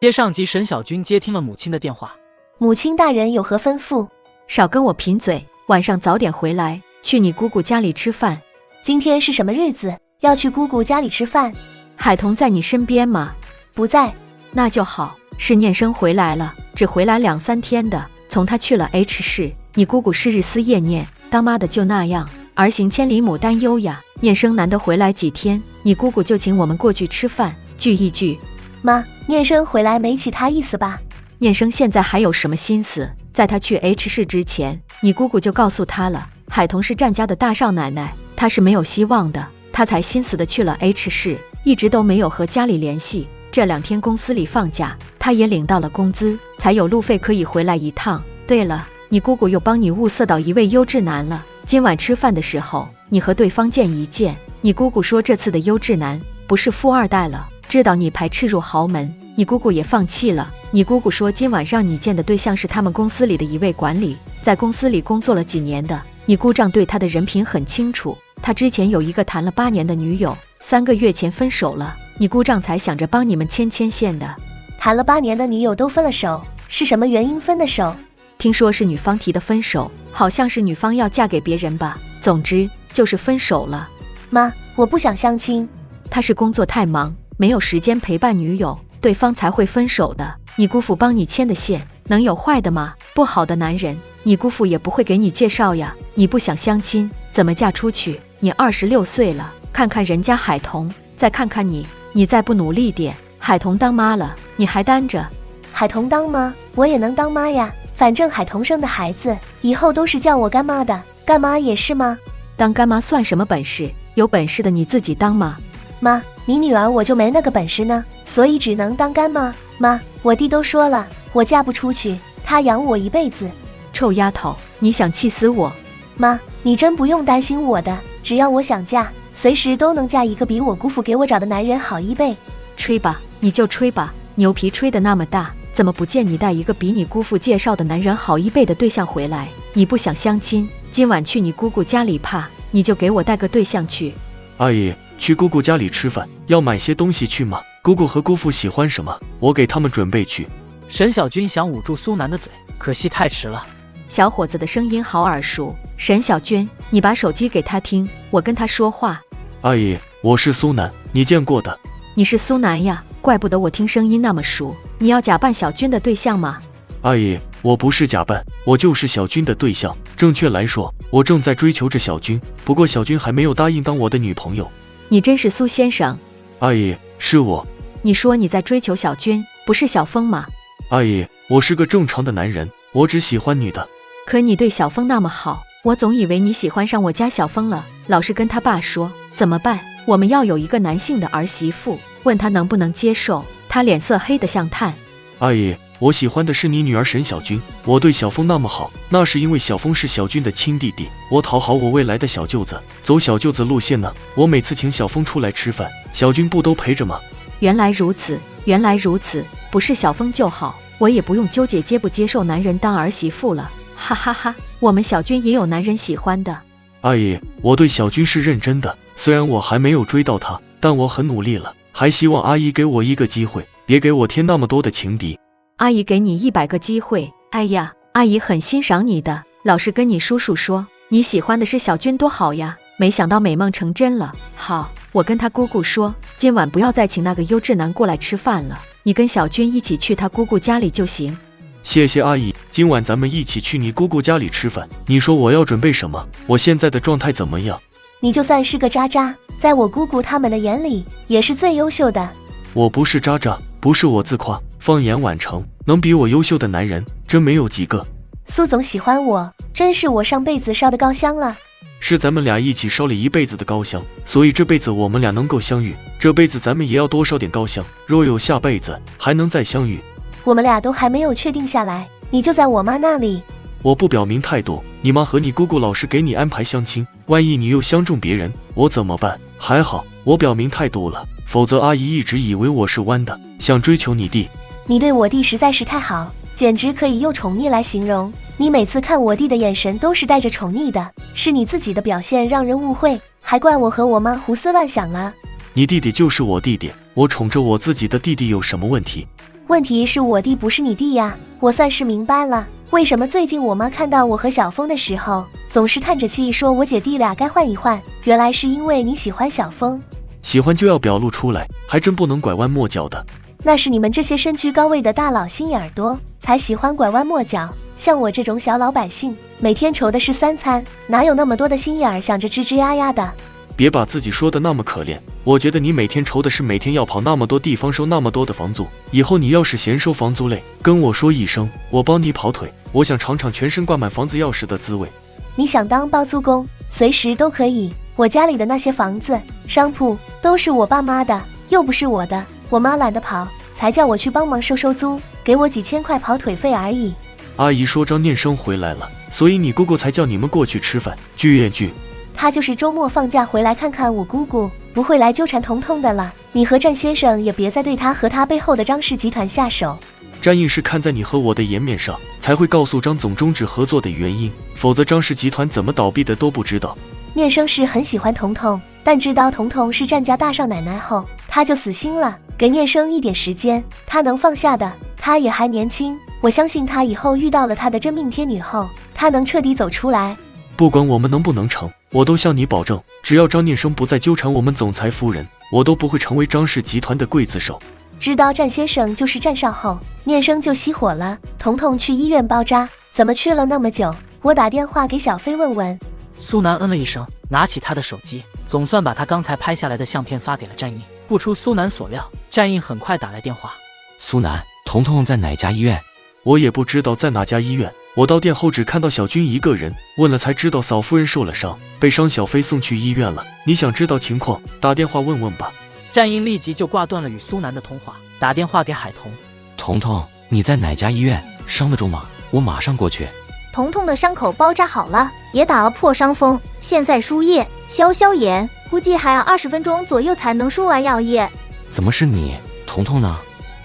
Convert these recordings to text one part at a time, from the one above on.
接上集，沈小军接听了母亲的电话。母亲大人有何吩咐？少跟我贫嘴，晚上早点回来，去你姑姑家里吃饭。今天是什么日子？要去姑姑家里吃饭？海童在你身边吗？不在。那就好，是念生回来了，只回来2、3天的。从他去了 H 市，你姑姑是日思夜念，当妈的就那样，儿行千里母担忧呀。念生难得回来几天，你姑姑就请我们过去吃饭，聚一聚。妈，念生回来没其他意思吧？念生现在还有什么心思？在他去 H 市之前，你姑姑就告诉他了，海童是战家的大少奶奶，她是没有希望的，他才心死的去了 H 市，一直都没有和家里联系。这2天公司里放假，他也领到了工资，才有路费可以回来一趟。对了，你姑姑又帮你物色到一位优质男了，今晚吃饭的时候，你和对方见一见。你姑姑说这次的优质男不是富二代了，知道你排斥入豪门，你姑姑也放弃了。你姑姑说今晚让你见的对象是他们公司里的一位管理，在公司里工作了几年的。你姑丈对他的人品很清楚，他之前有一个谈了8年的女友，3个月前分手了，你姑丈才想着帮你们牵线的。谈了8年的女友都分了手，是什么原因分的手？听说是女方提的分手，好像是女方要嫁给别人吧，总之就是分手了。妈，我不想相亲。他是工作太忙，没有时间陪伴女友，对方才会分手的。你姑父帮你牵的线，能有坏的吗？不好的男人，你姑父也不会给你介绍呀。你不想相亲，怎么嫁出去？你26岁了，看看人家海童，再看看你，你再不努力点，海童当妈了，你还单着。海童当妈，我也能当妈呀，反正海童生的孩子以后都是叫我干妈的，干妈也是吗？当干妈算什么本事？有本事的你自己当嘛。妈，你女儿我就没那个本事呢，所以只能当干妈。妈，我弟都说了，我嫁不出去，他养我一辈子。臭丫头，你想气死我？妈，你真不用担心我的，只要我想嫁，随时都能嫁一个比我姑父给我找的男人好1倍。吹吧，你就吹吧，牛皮吹得那么大，怎么不见你带一个比你姑父介绍的男人好1倍的对象回来？你不想相亲，今晚去你姑姑家里怕，你就给我带个对象去。阿姨，去姑姑家里吃饭，要买些东西去吗？姑姑和姑父喜欢什么，我给他们准备去。沈小军想捂住苏南的嘴，可惜太迟了。小伙子的声音好耳熟，沈小军，你把手机给他听，我跟他说话。阿姨，我是苏南，你见过的。你是苏南呀，怪不得我听声音那么熟。你要假扮小军的对象吗？阿姨，我不是假扮，我就是小军的对象。正确来说，我正在追求着小军，不过小军还没有答应当我的女朋友。你真是苏先生。阿姨，是我。你说你在追求小军，不是小峰吗？阿姨，我是个正常的男人，我只喜欢女的。可你对小峰那么好，我总以为你喜欢上我家小峰了。老是跟他爸说怎么办，我们要有一个男性的儿媳妇，问他能不能接受，他脸色黑得像炭。阿姨，我喜欢的是你女儿沈小军，我对小峰那么好，那是因为小峰是小军的亲弟弟，我讨好我未来的小舅子，走小舅子路线呢。我每次请小峰出来吃饭，小军不都陪着吗？原来如此，原来如此，不是小峰就好，我也不用纠结接不接受男人当儿媳妇了，哈哈哈。我们小军也有男人喜欢的。阿姨，我对小军是认真的，虽然我还没有追到他，但我很努力了，还希望阿姨给我一个机会，别给我添那么多的情敌。阿姨给你100个机会。哎呀，阿姨很欣赏你的，老是跟你叔叔说你喜欢的是小军多好呀，没想到美梦成真了。好，我跟他姑姑说，今晚不要再请那个优质男过来吃饭了，你跟小军一起去他姑姑家里就行。谢谢阿姨，今晚咱们一起去你姑姑家里吃饭。你说我要准备什么？我现在的状态怎么样？你就算是个渣渣，在我姑姑他们的眼里也是最优秀的。我不是渣渣，不是我自夸，放眼宛城，能比我优秀的男人真没有几个。苏总喜欢我，真是我上辈子烧的高香了。是咱们俩一起烧了一辈子的高香，所以这辈子我们俩能够相遇，这辈子咱们也要多烧点高香，若有下辈子还能再相遇。我们俩都还没有确定下来，你就在我妈那里。我不表明态度，你妈和你姑姑老是给你安排相亲，万一你又相中别人，我怎么办？还好我表明态度了，否则阿姨一直以为我是弯的，想追求你弟。你对我弟实在是太好，简直可以用宠溺来形容。你每次看我弟的眼神都是带着宠溺的，是你自己的表现让人误会，还怪我和我妈胡思乱想了。你弟弟就是我弟弟，我宠着我自己的弟弟有什么问题？问题是我弟不是你弟呀。我算是明白了，为什么最近我妈看到我和小峰的时候，总是叹着气说我姐弟俩该换一换，原来是因为你喜欢小峰。喜欢就要表露出来，还真不能拐弯抹角的。那是你们这些身居高位的大佬心眼多，才喜欢拐弯抹角。像我这种小老百姓，每天愁的是3餐，哪有那么多的心眼想着吱吱呀呀的。别把自己说的那么可怜，我觉得你每天愁的是每天要跑那么多地方收那么多的房租，以后你要是嫌收房租累，跟我说一声，我帮你跑腿，我想尝尝全身挂满房子钥匙的滋味。你想当包租公，随时都可以，我家里的那些房子、商铺都是我爸妈的，又不是我的，我妈懒得跑，才叫我去帮忙收收租，给我几千块跑腿费而已。阿姨说张念生回来了，所以你姑姑才叫你们过去吃饭聚一聚。他就是周末放假回来看看我姑姑，不会来纠缠彤彤的了。你和战先生也别再对他和他背后的张氏集团下手。战印是看在你和我的颜面上，才会告诉张总终止合作的原因，否则张氏集团怎么倒闭的都不知道。念生是很喜欢彤彤，但知道彤彤是战家大少奶奶后，他就死心了。给念生一点时间，他能放下的。他也还年轻，我相信他以后遇到了他的真命天女后，他能彻底走出来。不管我们能不能成，我都向你保证，只要张念生不再纠缠我们总裁夫人，我都不会成为张氏集团的刽子手。知道战先生就是战少后，念生就熄火了。彤彤去医院包扎，怎么去了那么久？我打电话给小飞问问。苏南嗯了一声，拿起他的手机，总算把他刚才拍下来的相片发给了战印。不出苏南所料，战印很快打来电话。苏南，彤彤在哪家医院？我也不知道在哪家医院，我到店后只看到小军一个人，问了才知道嫂夫人受了伤，被伤小飞送去医院了。你想知道情况，打电话问问吧。战印立即就挂断了与苏南的通话，打电话给海童。彤彤，你在哪家医院？伤得重吗？我马上过去。彤彤的伤口包扎好了，也打了破伤风，现在输液消消炎，估计还要20分钟左右才能输完药液。怎么是你？彤彤呢？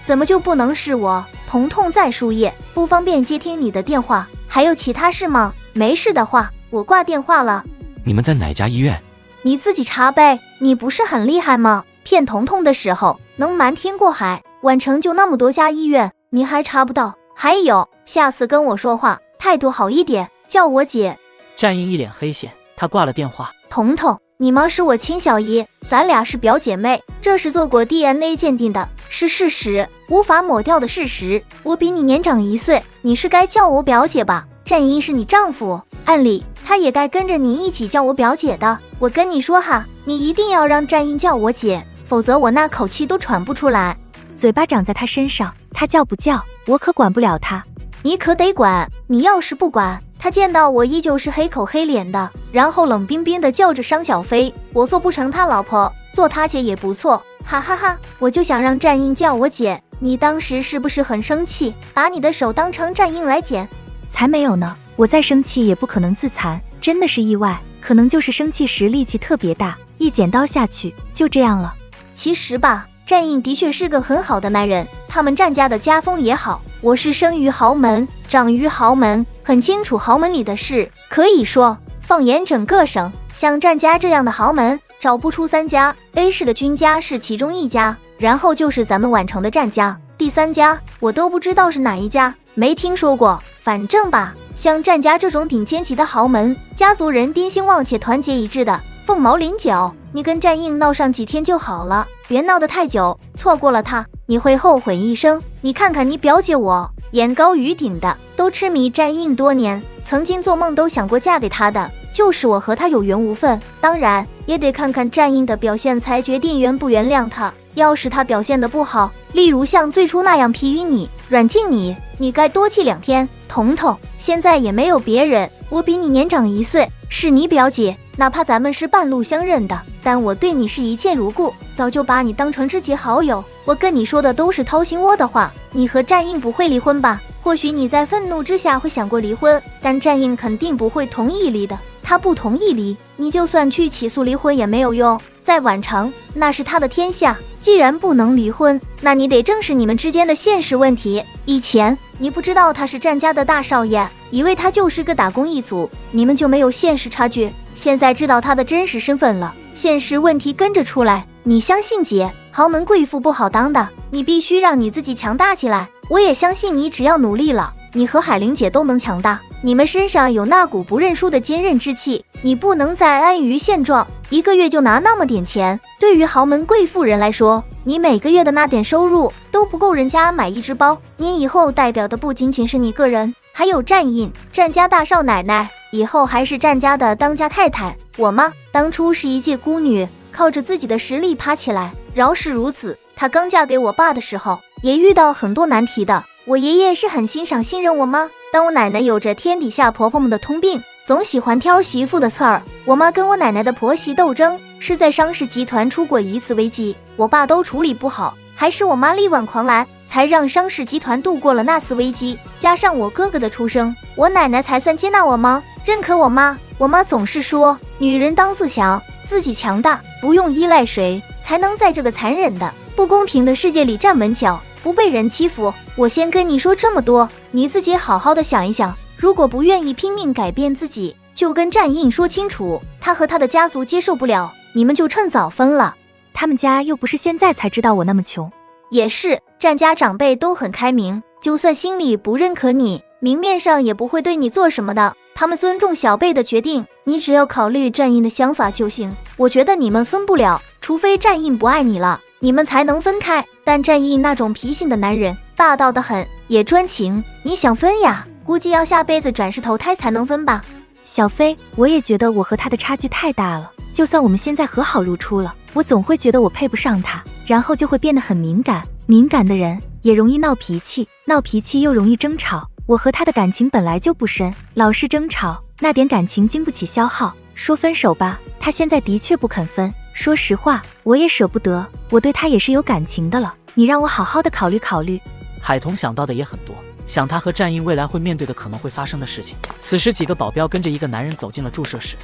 怎么就不能是我？彤彤在输液，不方便接听你的电话。还有其他事吗？没事的话，我挂电话了。你们在哪家医院？你自己查呗，你不是很厉害吗？骗彤彤的时候能瞒天过海，宛城就那么多家医院，你还查不到？还有，下次跟我说话态度好一点，叫我姐。战印一脸黑线，他挂了电话。彤彤，你妈是我亲小姨，咱俩是表姐妹，这是做过 DNA 鉴定的，是事实，无法抹掉的事实。我比你年长1岁，你是该叫我表姐吧？战英是你丈夫，按理他也该跟着你一起叫我表姐的。我跟你说哈，你一定要让战英叫我姐，否则我那口气都喘不出来。嘴巴长在他身上，他叫不叫，我可管不了他。你可得管，你要是不管，他见到我依旧是黑口黑脸的，然后冷冰冰的叫着商小飞，我做不成他老婆，做他姐也不错，哈哈哈！我就想让战英叫我姐，你当时是不是很生气，把你的手当成战英来剪？才没有呢，我再生气也不可能自残，真的是意外，可能就是生气时力气特别大，一剪刀下去就这样了。其实吧，战英的确是个很好的男人，他们战家的家风也好，我是生于豪门，长于豪门，很清楚豪门里的事。可以说，放眼整个省，像战家这样的豪门，找不出3家。A 市的军家是其中一家，然后就是咱们宛城的战家，第3家我都不知道是哪一家，没听说过。反正吧，像战家这种顶尖级的豪门，家族人丁兴旺且团结一致的，凤毛麟角。你跟战印闹上几天就好了，别闹得太久，错过了他，你会后悔一生。你看看你表姐我，眼高于顶的，都痴迷战印多年，曾经做梦都想过嫁给他的，就是我和他有缘无分。当然，也得看看战印的表现才决定原不原谅他。要是他表现得不好，例如像最初那样疲于你、软禁你，你该多气2天。彤彤，现在也没有别人，我比你年长1岁，是你表姐，哪怕咱们是半路相认的，但我对你是一见如故，早就把你当成知己好友。我跟你说的都是掏心窝的话。你和战印不会离婚吧？或许你在愤怒之下会想过离婚，但战印肯定不会同意离的。他不同意离，你就算去起诉离婚也没有用。在宛城，那是他的天下，既然不能离婚，那你得正视你们之间的现实问题。以前你不知道他是战家的大少爷，以为他就是个打工一族，你们就没有现实差距。现在知道他的真实身份了，现实问题跟着出来，你相信姐，豪门贵妇不好当的，你必须让你自己强大起来。我也相信你，只要努力了，你和海玲姐都能强大。你们身上有那股不认输的坚韧之气，你不能再安于现状，一个月就拿那么点钱。对于豪门贵妇人来说，你每个月的那点收入都不够人家买一只包。你以后代表的不仅仅是你个人，还有战印，战家大少奶奶，以后还是战家的当家太太。我妈当初是一介孤女，靠着自己的实力爬起来。饶是如此，她刚嫁给我爸的时候，也遇到很多难题的。我爷爷是很欣赏信任我妈，但我奶奶有着天底下婆婆们的通病，总喜欢挑媳妇的刺儿。我妈跟我奶奶的婆媳斗争是在商事集团出过一次危机，我爸都处理不好，还是我妈力挽狂澜，才让商事集团度过了那次危机。加上我哥哥的出生，我奶奶才算接纳我妈，认可我妈。我妈总是说，女人当自强，自己强大，不用依赖谁，才能在这个残忍的不公平的世界里站稳脚，不被人欺负。我先跟你说这么多，你自己好好的想一想，如果不愿意拼命改变自己，就跟战印说清楚，他和他的家族接受不了，你们就趁早分了。他们家又不是现在才知道我那么穷。也是，战家长辈都很开明，就算心里不认可你，明面上也不会对你做什么的，他们尊重小辈的决定，你只要考虑战印的想法就行。我觉得你们分不了，除非战印不爱你了，你们才能分开。但战印那种脾性的男人，霸道的很，也专情，你想分呀，估计要下辈子转世投胎才能分吧。小飞，我也觉得我和他的差距太大了，就算我们现在和好如初了，我总会觉得我配不上他，然后就会变得很敏感。敏感的人也容易闹脾气，闹脾气又容易争吵。我和他的感情本来就不深，老是争吵，那点感情经不起消耗。说分手吧，他现在的确不肯分。说实话，我也舍不得，我对他也是有感情的了。你让我好好的考虑考虑。海童想到的也很多，想他和战印未来会面对的可能会发生的事情。此时几个保镖跟着一个男人走进了注射室。